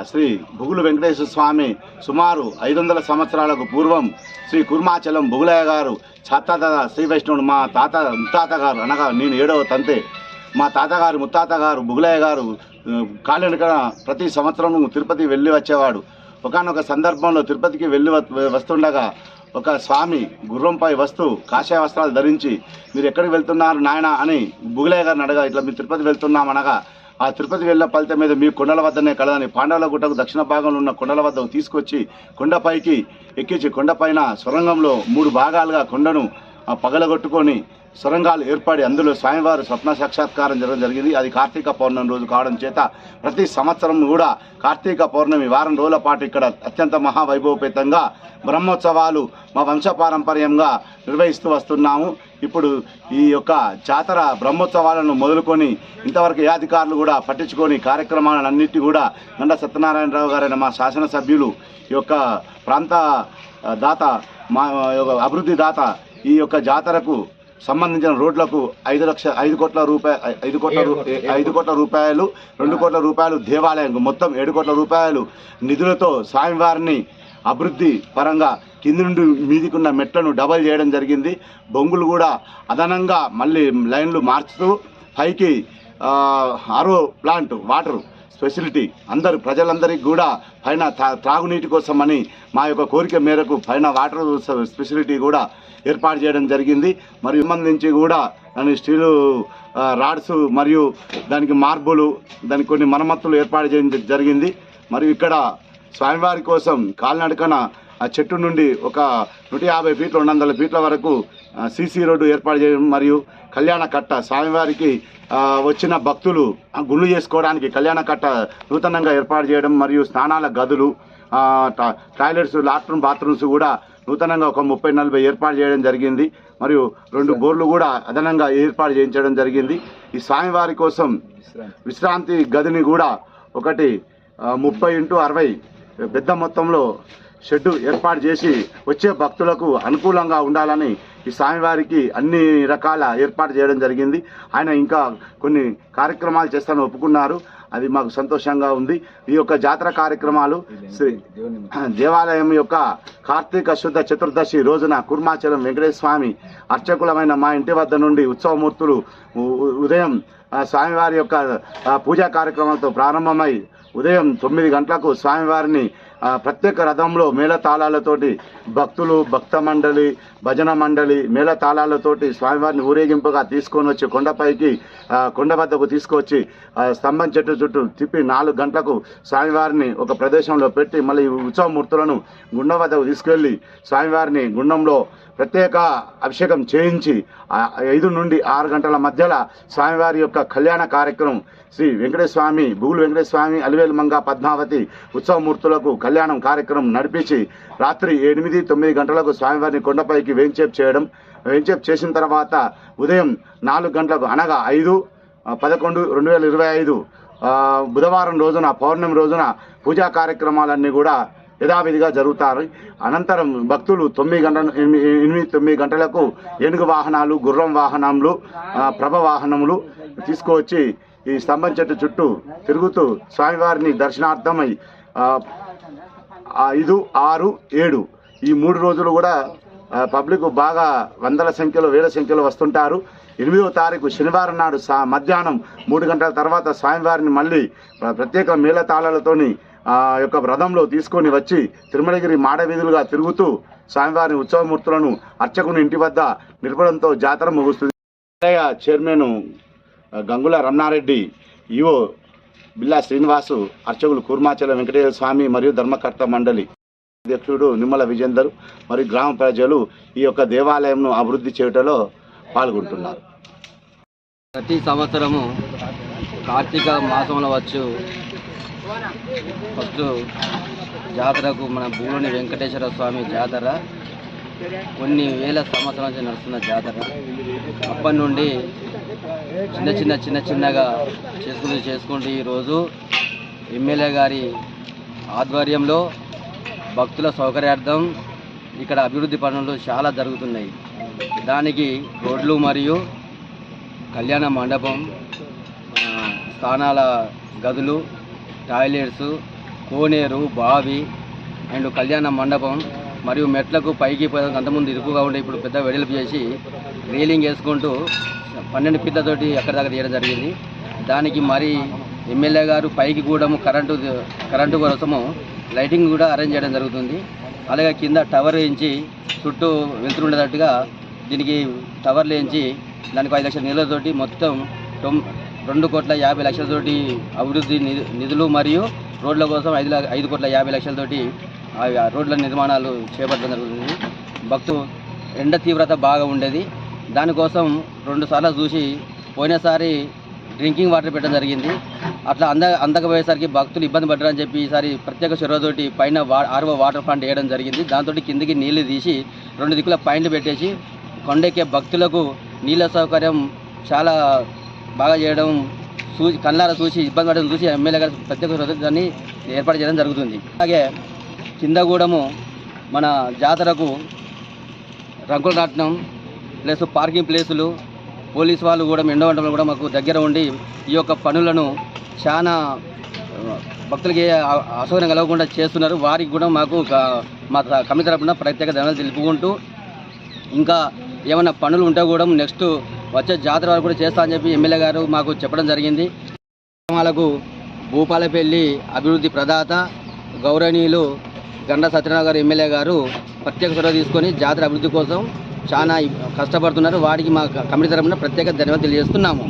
శ్రీ బుగులు వెంకటేశ్వర స్వామి సుమారు 500 సంవత్సరాలకు పూర్వం శ్రీ కుర్మాచలం బుగులయ్య గారు ఛాతాత శ్రీ వైష్ణవుడు మా ముత్తాత గారు అనగా నేను 7వ తంతే మా తాతగారు ముత్తాత గారు బుగులయ్య గారు కాలినడకన ప్రతి సంవత్సరం తిరుపతి వెళ్ళి వచ్చేవాడు. ఒకానొక సందర్భంలో తిరుపతికి వెళ్ళి వస్తుండగా ఒక స్వామి గుర్రంపై వస్తూ కాషాయ వస్త్రాలు ధరించి మీరు ఎక్కడికి వెళ్తున్నారు నాయన అని బుగులయ్య గారిని అడగా ఇట్లా మీరు తిరుపతి వెళ్తున్నామనగా ఆ తిరుపతి వెళ్ళిన ఫలితం మీద మీ కొండల వద్దనే కలదని పాండవుల గుట్టకు దక్షిణ భాగంలో ఉన్న కొండల వద్దకు తీసుకొచ్చి కొండపైకి ఎక్కించి కొండపైన సొరంగంలో 3 భాగాలుగా కొండను పగలగొట్టుకొని సొరంగాలు ఏర్పడి అందులో స్వామివారి స్వప్న సాక్షాత్కారం జరగడం జరిగింది. అది కార్తీక పౌర్ణమి రోజు కావడం చేత ప్రతి సంవత్సరం కూడా కార్తీక పౌర్ణమి వారం రోజుల పాటు ఇక్కడ అత్యంత మహావైభవపేతంగా బ్రహ్మోత్సవాలు మా వంశపారంపర్యంగా నిర్వహిస్తూ వస్తున్నాము. ఇప్పుడు ఈ యొక్క జాతర బ్రహ్మోత్సవాలను మొదలుకొని ఇంతవరకు ఏ అధికారులు కూడా పట్టించుకొని కార్యక్రమాలన్నింటినీ కూడా గండ సత్యనారాయణరావు గారైన మా శాసనసభ్యులు ఈ యొక్క ప్రాంత దాత మా అభివృద్ధి దాత ఈ యొక్క జాతరకు సంబంధించిన రోడ్లకు 5 కోట్ల రూపాయలు 2 కోట్ల రూపాయలు దేవాలయం మొత్తం 7 కోట్ల రూపాయలు నిధులతో స్వామివారిని అభివృద్ధి పరంగా కింది నుండి మీదికున్న మెట్లను డబల్ చేయడం జరిగింది. బొంగులు కూడా అదనంగా మళ్ళీ లైన్లు మార్చుతూ పైకి ఆరో ప్లాంట్ వాటర్ ఫెసిలిటీ ప్రజలందరికీ కూడా పైన త్రాగునీటి కోసమని మా యొక్క కోరిక మేరకు పైన వాటర్ ఫెసిలిటీ కూడా ఏర్పాటు చేయడం జరిగింది. మరియు సంబంధించి కూడా దాని స్టీలు రాడ్స్ మరియు దానికి మార్బులు దానికి కొన్ని మరమ్మతులు ఏర్పాటు చేయడం జరిగింది. మరియు ఇక్కడ స్వామివారి కోసం కాలినడకన ఆ చెట్టు నుండి ఒక 150 ఫీట్ల 200 ఫీట్ల వరకు సీసీ రోడ్డు ఏర్పాటు చేయడం మరియు కళ్యాణ కట్ట స్వామివారికి వచ్చిన భక్తులు గుళ్ళు చేసుకోవడానికి కళ్యాణ కట్ట నూతనంగా ఏర్పాటు చేయడం మరియు స్నానాల గదులు టాయిలెట్స్ లాట్రూమ్ బాత్రూమ్స్ కూడా నూతనంగా ఒక 30-40 ఏర్పాటు చేయడం జరిగింది. మరియు 2 బోర్లు కూడా అదనంగా ఏర్పాటు చేయించడం జరిగింది. ఈ స్వామివారి కోసం విశ్రాంతి గదిని కూడా ఒకటి 30x60 పెద్ద మొత్తంలో షెడ్డు ఏర్పాటు చేసి వచ్చే భక్తులకు అనుకూలంగా ఉండాలని ఈ స్వామివారికి అన్ని రకాల ఏర్పాటు చేయడం జరిగింది. ఆయన ఇంకా కొన్ని కార్యక్రమాలు చేస్తానని ఒప్పుకున్నారు. అది మాకు సంతోషంగా ఉంది. ఈ యొక్క జాతర కార్యక్రమాలు దేవాలయం యొక్క కార్తీక శుద్ధ చతుర్దశి రోజున కుర్మాచలం వెంకటేశ్వర స్వామి అర్చకులమైన మా ఇంటి వద్ద నుండి ఉత్సవమూర్తులు ఉదయం స్వామివారి యొక్క పూజా కార్యక్రమాలతో ప్రారంభమై ఉదయం 9 గంటలకు స్వామివారిని ప్రత్యేక రథంలో మేళతాళాలతోటి భక్తులు భక్త మండలి భజన మండలి మేళతాళాలతోటి స్వామివారిని ఊరేగింపుగా తీసుకొని వచ్చి కొండపైకి కొండ వద్దకు తీసుకొచ్చి స్తంభం చెట్టు చుట్టూ తిప్పి 4 గంటలకు స్వామివారిని ఒక ప్రదేశంలో పెట్టి మళ్ళీ ఉత్సవమూర్తులను గుండం వద్దకు తీసుకెళ్ళి స్వామివారిని గుండంలో ప్రత్యేక అభిషేకం చేయించి 5 నుండి 6 గంటల మధ్యలో స్వామివారి యొక్క కళ్యాణ కార్యక్రమం శ్రీ వెంకటేశ్వర స్వామి బుగులు వెంకటేశ్వర స్వామి అలివేలు మంగ పద్మావతి ఉత్సవమూర్తులకు కళ్యాణం కార్యక్రమం నడిపించి రాత్రి 8-9 గంటలకు స్వామివారిని కొండపైకి వేంచేపు చేసిన తర్వాత ఉదయం 4 గంటలకు అనగా 5/11/2025 బుధవారం రోజున పౌర్ణమి రోజున పూజా కార్యక్రమాలన్నీ కూడా యథావిధిగా జరుగుతాయి. అనంతరం భక్తులు 8-9 గంటలకు ఏనుగు వాహనాలు గుర్రం వాహనాలు ప్రభ వాహనములు తీసుకువచ్చి ఈ స్తంభం చెట్టు చుట్టూ తిరుగుతూ స్వామివారిని దర్శనార్థమై 5, 6, 7 ఈ 3 రోజులు కూడా పబ్లిక్ బాగా వందల సంఖ్యలో వేల సంఖ్యలో వస్తుంటారు. 8వ తారీఖు శనివారం నాడు మధ్యాహ్నం 3 గంటల తర్వాత స్వామివారిని మళ్ళీ ప్రత్యేక మేళతాళాలతోని యొక్క రథంలో తీసుకొని వచ్చి తిరుమలగిరి మాడవీధులుగా తిరుగుతూ స్వామివారి ఉత్సవమూర్తులను అర్చకుని ఇంటి వద్ద నిలపడంతో జాతర ముగుస్తుంది. చైర్మన్ గంగుల రమణారెడ్డి, ఈవో బిల్లా శ్రీనివాసు, అర్చకులు కుర్మాచలం వెంకటేశ్వర స్వామి మరియు ధర్మకర్త మండలి అధ్యక్షుడు నిమ్మల విజేందర్ మరియు గ్రామ ప్రజలు ఈ యొక్క దేవాలయంను అభివృద్ధి చేయటంలో పాల్గొంటున్నారు. ప్రతి సంవత్సరము కార్తీక మాసంలో ఫస్ట్ జాతరకు మన బూలోని వెంకటేశ్వర స్వామి జాతర కొన్ని వేల సంవత్సరాల నుంచి నడుస్తున్న జాతర. అప్పటి నుండి చిన్నగా చేసుకుంటూ ఈరోజు ఎమ్మెల్యే గారి ఆధ్వర్యంలో భక్తుల సౌకర్యార్థం ఇక్కడ అభివృద్ధి పనులు చాలా జరుగుతున్నాయి. దానికి రోడ్లు మరియు కళ్యాణ మండపం, స్నానాల గదులు, టాయిలెట్స్ కోనేరు, బావి అండ్ కళ్యాణ మండపం మరియు మెట్లకు పైకి అంతకుముందు ఇరుకుగా ఉండే ఇప్పుడు పెద్ద వెడల్పు చేసి రీలింగ్ వేసుకుంటూ 12 ఫీట్లతోటి ఎక్కడి దాకా తీయడం జరిగింది. దానికి మరి ఎమ్మెల్యే గారు పైకి కూడా కరెంటు కోసము లైటింగ్ కూడా అరేంజ్ చేయడం జరుగుతుంది. అలాగే కింద టవర్ వేయించి చుట్టూ వెళ్తురు ఉండేటట్టుగా దీనికి టవర్లు వేయించి దానికి 5 లక్షల నిధులతోటి మొత్తం 2,50,00,000తోటి అభివృద్ధి నిధులు మరియు రోడ్ల కోసం 5,50,00,000తోటి ఆ రోడ్ల నిర్మాణాలు చేపట్టడం జరుగుతుంది. భక్తులు ఎండ తీవ్రత బాగా ఉండేది. దానికోసం 2 సార్లు చూసి పోయినసారి డ్రింకింగ్ వాటర్ పెట్టడం జరిగింది. అట్లా అందకపోయేసరికి భక్తులు ఇబ్బంది పడ్డారని చెప్పి ఈసారి ప్రత్యేక చొరవతోటి పైన ఆర్వో వాటర్ ప్లాంట్ వేయడం జరిగింది. దాంతో కిందికి నీళ్లు తీసి 2 దిక్కుల పాయింట్లు పెట్టేసి కొండెక్కే భక్తులకు నీళ్ళ సౌకర్యం చాలా బాగా చేయడం కళ్ళారా చూసి ఇబ్బంది పడడం చూసి ఎమ్మెల్యే గారు ప్రత్యేక చొరవ దాన్ని ఏర్పాటు చేయడం జరుగుతుంది. అలాగే కింద కూడాము మన జాతరకు రంగుల రాట్నం ప్లస్ పార్కింగ్ ప్లేసులు పోలీసు వాళ్ళు కూడా ఎండవంటలు కూడా మాకు దగ్గర ఉండి ఈ యొక్క పనులను చాలా భక్తులకి అసౌకర్యం కలగకుండా చేస్తున్నారు. వారికి కూడా మాకు మా కమిటీ తరపున ప్రత్యేక ధన్యవాదాలు తెలుపుకుంటూ ఇంకా ఏమైనా పనులు ఉంటే కూడా నెక్స్ట్ వచ్చే జాతర వరకు కూడా చేస్తా అని చెప్పి ఎమ్మెల్యే గారు మాకు చెప్పడం జరిగింది. గ్రామాలకు భూపాలపల్లి అభివృద్ధి ప్రదాత గౌరవనీయులు గండ్ర సత్యనారాయణ గారు ఎమ్మెల్యే గారు ప్రత్యేక చొరవ తీసుకొని జాతర అభివృద్ధి కోసం చాలా కష్టపడుతున్నారు. వారికి మా కమిటీ తరపున ప్రత్యేక ధన్యవాదాలు తెలియజేస్తున్నాము.